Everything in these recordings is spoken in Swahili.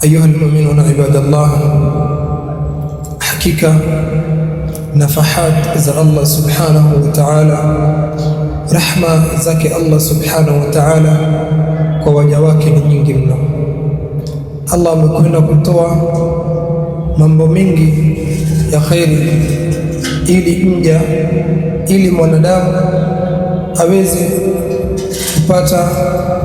أيها المؤمنون عباد الله، حقيقة نفحات za Allah subhanahu wa ta'ala, rahma zake Allah subhanahu wa ta'ala kwa waja wake ni nyingi mno. Allah amekwenda kutoa mambo mengi ya khairi ili mwanadamu aweze kupata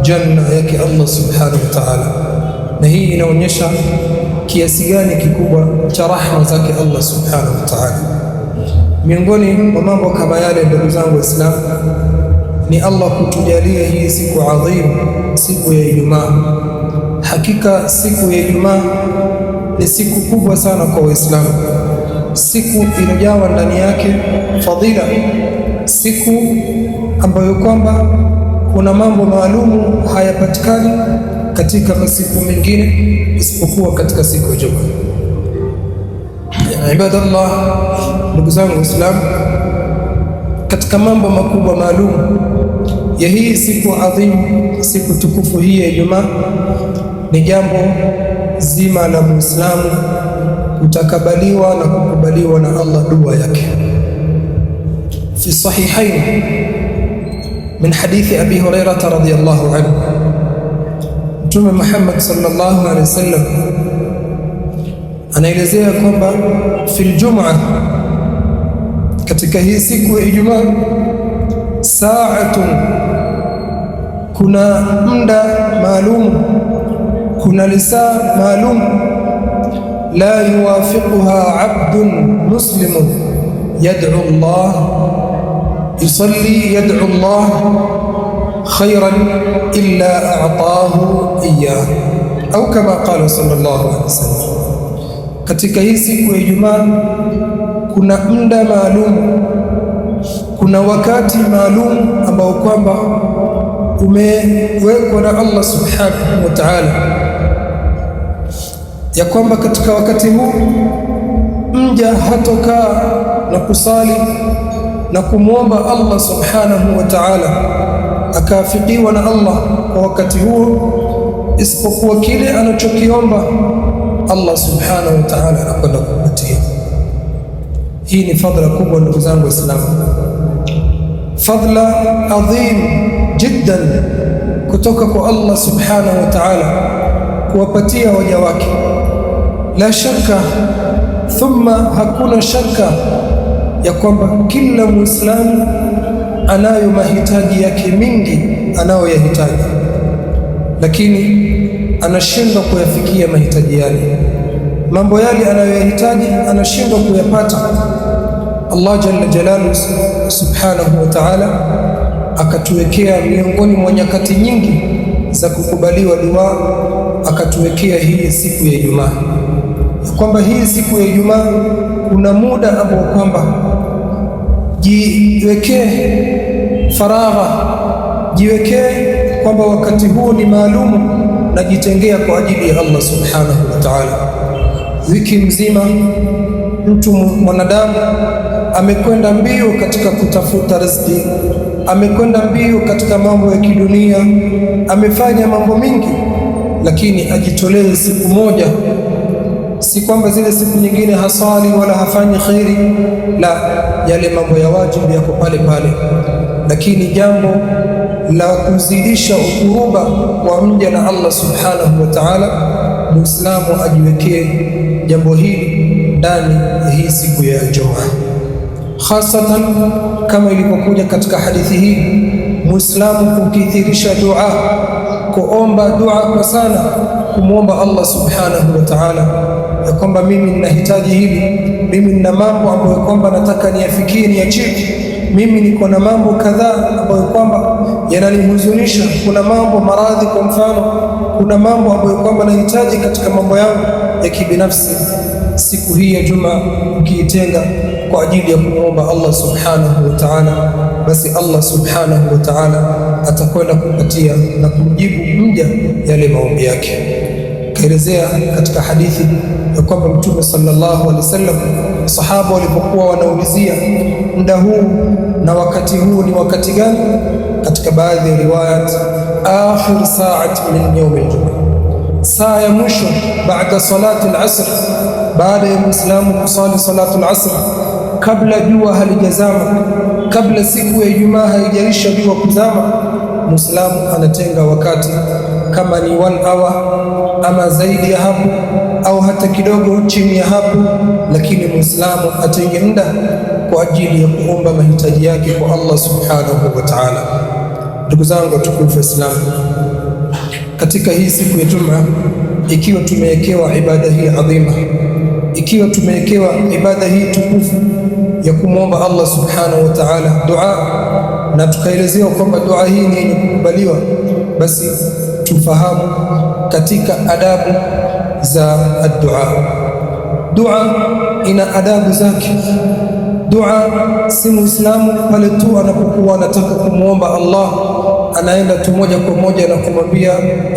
janna yake Allah subhanahu wa ta'ala, na hii inaonyesha kiasi gani kikubwa cha rahma zake Allah subhanahu wa ta'ala. Miongoni mwa mambo kama yale, ndugu zangu Waislamu, ni Allah kutujalia hii siku adhimu, siku ya Ijumaa. Hakika siku ya Ijumaa ni siku kubwa sana kwa Waislamu, siku iliyojawa ndani yake fadhila, siku ambayo kwamba kuna mambo maalumu hayapatikani katika masiku mengine isipokuwa katika siku ya Ijumaa. Ibadallah, ndugu zangu Waislamu, katika mambo makubwa maalum ya hii siku adhimu, siku tukufu hii ya Ijumaa, ni jambo zima la Muislamu kutakabaliwa na kukubaliwa na Allah dua yake. Fi sahihain min hadithi Abi Hurairah radhiyallahu anhu, Mtume Muhammad sallallahu alaihi wasallam anaelezea kwamba fil Jum'a, katika hii siku ya Ijumaa, sa'atun, kuna muda maalum, kuna lisaa maalum, la yuwafiquha abdun muslimun yad'u Allah, yusalli yad'u Allah khayran illa a'tahu iyyah, au kama qala sallallahu alaihi wasallam. Katika hii siku ya Ijumaa kuna muda maalum, kuna wakati maalum ambao kwamba umewekwa na Allah subhanahu wa ta'ala, ya kwamba katika wakati huu mja hatokaa na kusali na kumwomba Allah subhanahu wa ta'ala akaafikiwa na Allah kwa wakati huo, isipokuwa kile anachokiomba Allah subhanahu wa ta'ala anakwenda kupatia. Hii ni fadhila kubwa, ndugu zangu Waislamu, fadhila adhim jiddan kutoka kwa Allah subhanahu wa ta'ala kuwapatia waja wake. La shaka thumma, hakuna shaka ya kwamba kila Muislamu anayo mahitaji yake mingi anayoyahitaji, lakini anashindwa kuyafikia mahitaji yale. Mambo yale anayoyahitaji anashindwa kuyapata. Allah jalla jalaluhu subhanahu wa ta'ala akatuwekea miongoni mwa nyakati nyingi za kukubaliwa dua, akatuwekea hii siku ya Ijumaa, ya kwamba hii siku ya Ijumaa kuna muda ambao kwamba jiwekee faragha, jiwekee kwamba wakati huu ni maalumu, najitengea kwa ajili ya Allah subhanahu wa ta'ala. Wiki mzima mtu mwanadamu amekwenda mbio katika kutafuta riziki, amekwenda mbio katika mambo ya kidunia, amefanya mambo mingi, lakini ajitolee siku moja. Si kwamba zile siku nyingine hasali wala hafanyi khairi, la, yale mambo ya wajibu yako pale pale, lakini jambo la kuzidisha ukuruba wa mja na Allah subhanahu wa ta'ala, Muislamu ajiwekee jambo hili ndani ya hii siku ya Ijumaa, hasatan kama ilivyokuja katika hadithi hii, Muislamu kukithirisha dua, kuomba dua kwa sana, kumwomba Allah subhanahu wa ta'ala ya kwamba mimi ninahitaji hili, mimi nina mambo ambayo kwamba nataka niyafikie, niachieve, mimi niko na mambo kadhaa ambayo kwamba yananihuzunisha, kuna mambo maradhi kwa mfano, kuna mambo ambayo kwamba nahitaji katika mambo yangu ya kibinafsi. Siku hii ya Jumaa ukiitenga kwa ajili ya kumwomba Allah subhanahu wa ta'ala, basi Allah subhanahu wa ta'ala atakwenda kupatia na kumjibu mja yale maombi yake. Kaelezea katika hadithi ya kwamba Mtume sallallahu alaihi wasallam, sahaba walipokuwa wanaulizia muda huu na wakati huu ni wakati gani, katika baadhi ya riwayat akhir sa'at min yawm al-jum'a, saa ya mwisho baada salati al-asr, baada ya Muislamu kusali salatu al-asr, kabla jua halijazama, kabla siku ya Ijumaa haijaisha jua kuzama, Muislamu anatenga wakati, kama ni 1 hour ama zaidi ya hapo au hata kidogo chini ya hapo, lakini Muislamu atenge muda kwa ajili ya kuomba mahitaji yake kwa Allah subhanahu wa ta'ala. Ndugu zangu tukufu Islamu, katika hii siku ya Jumaa, ikiwa tumewekewa ibada hii adhima, ikiwa tumewekewa ibada hii tukufu ya kumwomba Allah subhanahu wa ta'ala dua, na tukaelezewa kwamba dua hii ni yenye kukubaliwa, basi tufahamu katika adabu za dua. Dua ina adabu zake. Dua si Muislamu pale tu anapokuwa anataka kumwomba Allah anaenda tu moja kwa moja na kumwambia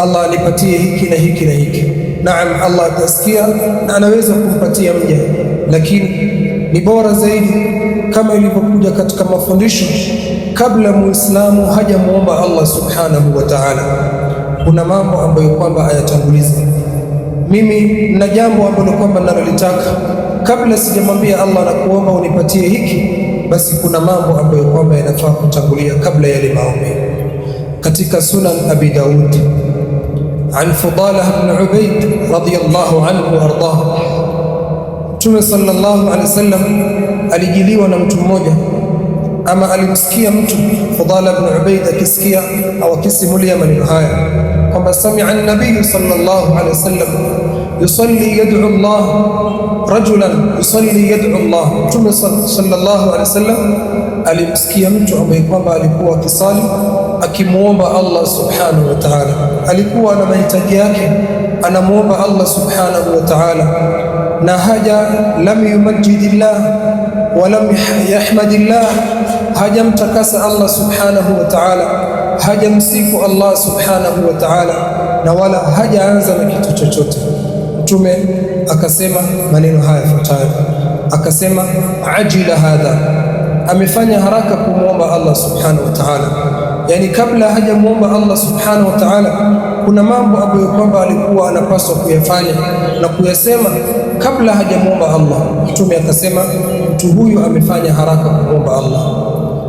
Allah anipatie hiki na hiki na hiki. Naam, Allah atasikia na anaweza kumpatia mja, lakini ni bora zaidi kama ilivyokuja katika mafundisho, kabla Muislamu hajamuomba Allah subhanahu wa ta'ala, kuna mambo ambayo kwamba ayatanguliza. Mimi na jambo ambalo kwamba nalolitaka, kabla sijamwambia Allah na kuomba unipatie hiki, basi kuna mambo ambayo kwamba yanafaa kutangulia kabla yale maombi. Katika Sunan Abi Daud an Fudalah ibn Ubayd radiyallahu anhu wardah, Mtume sallallahu alaihi wasallam alijiliwa na mtu mmoja, ama alimsikia mtu Fudalah ibn Ubayd akisikia au akisimulia maneno haya kwamba sami'a an-nabiy sallallahu alaihi wasallam yusalli yad'u Allah, rajulan yusalli yad'u Allah. Mtume sallallahu alaihi wasallam alimsikia mtu ambaye kwamba alikuwa akisali akimuomba Allah subhanahu wa ta'ala, alikuwa na mahitaji yake, anamuomba Allah subhanahu wa ta'ala, na haja lam yumajjidillah wa lam yahmadillah, hajamtakasa Allah subhanahu wa ta'ala, hajamsifu Allah subhanahu wa ta'ala, na wala hajaanza na kitu chochote. Mtume akasema maneno haya yafuatayo, akasema ajila hadha, amefanya haraka kumwomba Allah subhanahu wa ta'ala. Yani kabla hajamuomba Allah subhanahu wa ta'ala, kuna mambo ambayo kwamba alikuwa anapaswa kuyafanya na kuyasema kabla hajamuomba Allah. Mtume akasema mtu huyu amefanya haraka kumwomba Allah,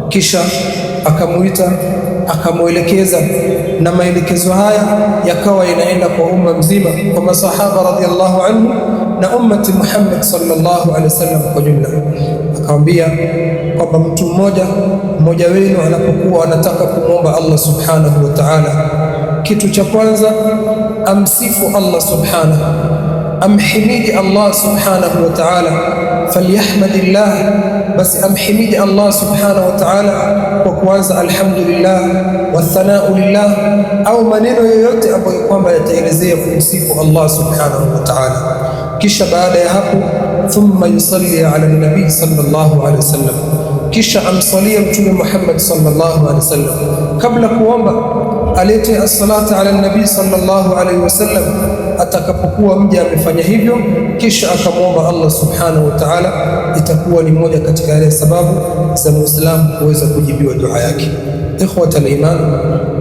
kisha akamuita akamwelekeza, na maelekezo haya yakawa yanaenda kwa umma mzima, kwa masahaba radhiallahu anhu na ummati Muhammad sallallahu alaihi wasallam kwa jumla. Akamwambia kwamba mtu mmoja wenu anapokuwa anataka kumwomba Allah subhanahu wa ta'ala, kitu cha kwanza amsifu Allah subhanahu, amhimidi Allah subhanahu wa ta'ala, falyahmadillah, basi amhimidi Allah subhanahu wa ta'ala kwa kuanza alhamdulillah wa thanau lillah, au maneno yoyote ambayo kwamba yataelezea kumsifu Allah subhanahu wa ta'ala. Kisha baada ya hapo, thumma yusalli ala nabii sallallahu alaihi wasallam, kisha amsalia Mtume Muhammad sallallahu alaihi wasallam. Kabla kuomba alete as-salata ala nabii sallallahu alaihi wasallam. Atakapokuwa mja amefanya hivyo, kisha akamwomba Allah subhanahu wa ta'ala, itakuwa ni moja katika yale sababu za Muislamu kuweza kujibiwa dua yake. Ikhwata al-iman,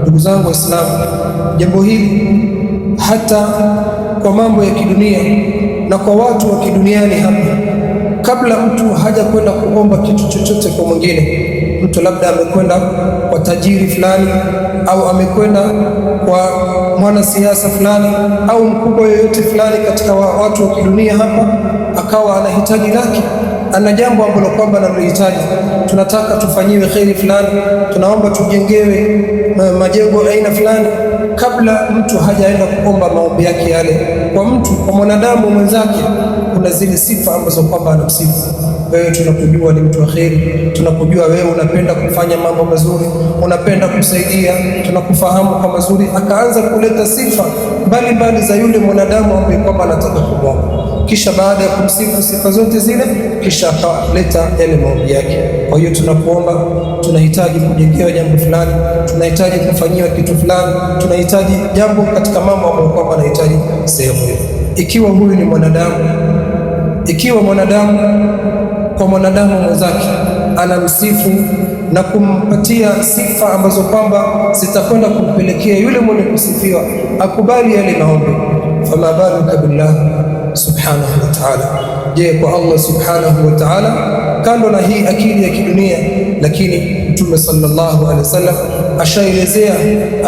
ndugu zangu Waislamu, jambo hili hata kwa mambo ya kidunia na kwa watu wa kiduniani hapa, kabla mtu haja kwenda kuomba kitu chochote kwa mwingine, mtu labda amekwenda kwa tajiri fulani au amekwenda kwa mwanasiasa fulani au mkubwa yoyote fulani katika watu wa kidunia hapa, akawa ana hitaji lake, ana jambo ambalo kwamba analihitaji, tunataka tufanyiwe khairi fulani, tunaomba tujengewe majengo aina fulani. Kabla mtu hajaenda kuomba maombi yake yale kwa mtu, kwa mwanadamu mwenzake, kuna zile sifa ambazo kwamba anamsifu. Wewe tunakujua ni mtu wa kheri, tunakujua wewe unapenda kufanya mambo mazuri, unapenda kusaidia, tunakufahamu kwa mazuri. Akaanza kuleta sifa mbalimbali za yule mwanadamu ambaye kwamba anataka kumwomba. Kisha baada ya kumsifu sifa zote zile, kisha akaleta yale maombi yake. Kwa hiyo tunapoomba, tunahitaji kujengewa jambo fulani, tunahitaji kufanyiwa kitu fulani, tunahitaji jambo katika mambo ambayo kwamba anahitaji sehemu hiyo. Ikiwa huyu ni mwanadamu, ikiwa mwanadamu kwa mwanadamu mwenzake anamsifu na kumpatia sifa ambazo kwamba zitakwenda kumpelekea yule mwenye kusifiwa akubali yale maombi, fama baluka billah subhanahu wa ta'ala. Je, kwa Allah subhanahu wa ta'ala, kando na hii akili ya kidunia, lakini Mtume sallallahu alaihi wasallam ashaelezea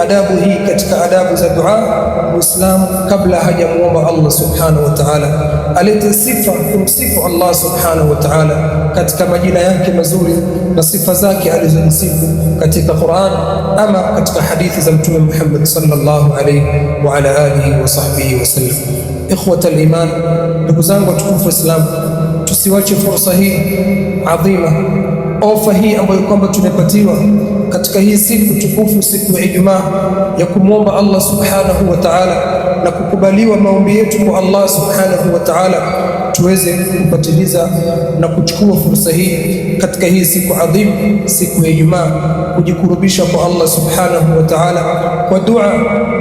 adabu hii katika adabu za dua. Muislamu kabla hajamuomba Allah subhanahu wa ta'ala alete sifa kumsifu Allah subhanahu wa ta'ala katika majina yake mazuri na sifa zake alizomsifu katika Qur'an ama katika hadithi za Mtume Muhammad sallallahu alaihi wa ala alihi wa sahbihi wasallam. Ikhwata al-iman, ndugu zangu watukufu wa Islam, tusiwache fursa hii adhima, ofa hii ambayo kwamba tumepatiwa katika hii siku tukufu, siku ya Ijumaa, ya kumwomba Allah subhanahu wa ta'ala na kukubaliwa maombi yetu kwa Allah subhanahu wa ta'ala, tuweze kupatiliza na kuchukua fursa hii katika hii siku adhimu, siku ya Ijumaa, kujikurubisha kwa Allah subhanahu wa ta'ala kwa dua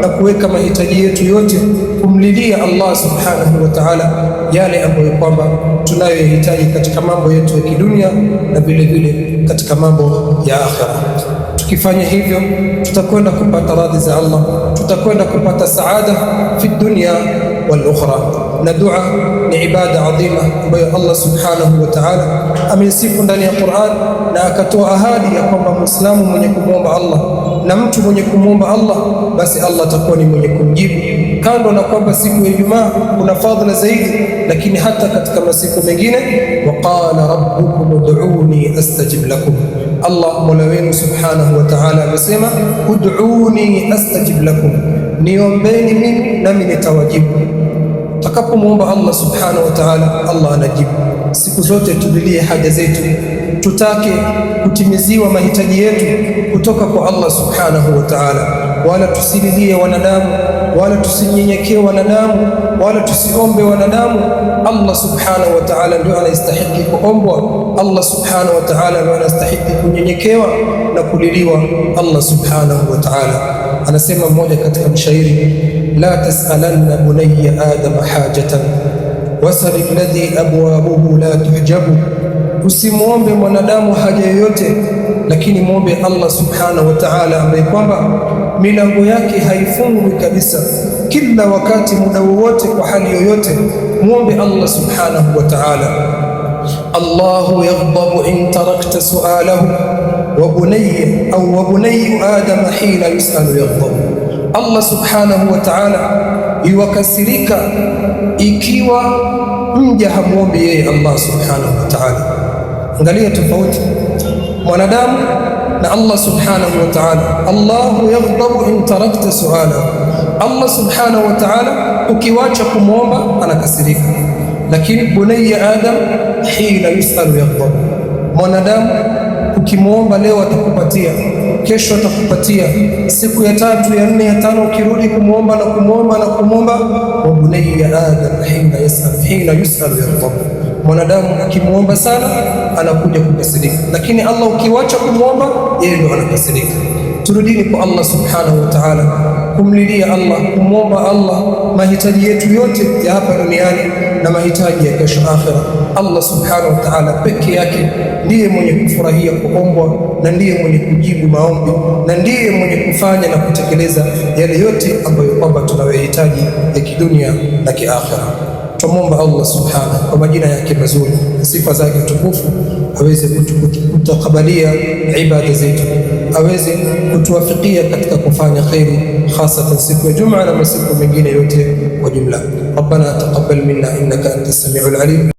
na kuweka mahitaji yetu yote, kumlilia Allah subhanahu wa ta'ala yale ambayo kwamba tunayohitaji katika mambo yetu ya kidunia na vile vile katika mambo ya akhera. Tukifanya hivyo tutakwenda kupata radhi za Allah, tutakwenda kupata saada fi dunya wal ukhra. Na dua ni ibada adhima ambayo Allah subhanahu wa ta'ala ameisifu ndani ya Qur'an, na akatoa ahadi ya kwamba Muislamu mwenye kumwomba Allah na mtu mwenye kumwomba Allah, basi Allah atakuwa ni mwenye kumjibu. Kando na kwamba siku ya Ijumaa kuna fadhila zaidi, lakini hata katika masiku mengine, waqala rabbukum ud'uni astajib lakum, Allah mola wenu subhanahu wa ta'ala amesema ud'uni astajib lakum, niombeni mimi nami nitawajibu. Tutakapomwomba Allah subhanahu wa ta'ala, Allah anajibu. Siku zote tulilie haja zetu, tutake kutimiziwa mahitaji yetu kutoka kwa Allah subhanahu wa ta'ala, wala tusililie wanadamu, wala tusinyenyekee wanadamu, wala tusiombe wanadamu. Allah subhanahu wa ta'ala ndio anastahili kuombwa, Allah subhanahu wa ta'ala ndio anastahili kunyenyekewa na kuliliwa. Allah subhanahu wa ta'ala anasema mmoja katika mshairi, la tas'alanna bunayya adama hajatan wasal alladhi abwabuhu la tuhjabu, usimwombe mwanadamu haja yoyote, lakini mwombe Allah subhanahu wa ta'ala ambaye kwamba milango yake haifungwi kabisa, kila wakati, muda wowote, kwa hali yoyote, mwombe Allah subhanahu wa ta'ala. Allahu yaghdabu in tarakta su'alahu wa bunayyu adama hina yus'alu yaghdabu, Allah subhanahu wa ta'ala yuwakasirika ikiwa mja hamwombi yeye Allah subhanahu wa ta'ala. Angalia tofauti mwanadamu na Allah subhanahu wa ta'ala. Allahu yaghdabu in tarakta su'alahu, Allah subhanahu wa ta'ala ukiwacha kumwomba anakasirika. Lakini bunayya adam hina yus'alu yaghdabu, mwanadamu ukimwomba leo atakupatia, kesho atakupatia, siku ya tatu, ya nne, ya tano, ukirudi kumwomba na kumwomba na kumwomba. Wa bunayya adam hina yus'alu yaghdabu, mwanadamu akimwomba sana anakuja kukasirika, lakini Allah ukiwacha kumwomba yeye ndo anakasirika. Turudini kwa Allah subhanahu wa ta'ala, kumlilia Allah, kumwomba Allah mahitaji yetu yote ya hapa duniani na mahitaji ya kesho akhera. Allah subhanahu wa ta'ala peke yake ndiye mwenye kufurahia kuombwa, na ndiye mwenye kujibu maombi, na ndiye mwenye kufanya na kutekeleza yale yote ambayo kwamba tunayohitaji ya kidunia na kiakhera. Tumwomba Allah subhanahu kwa majina yake mazuri, sifa zake tukufu, aweze kutukubalia ibada zetu, aweze kutuwafikia katika kufanya khairi, hasatan siku ya Jumaa na masiku mengine yote kwa jumla. Rabbana taqabbal minna innaka antas samiul alim.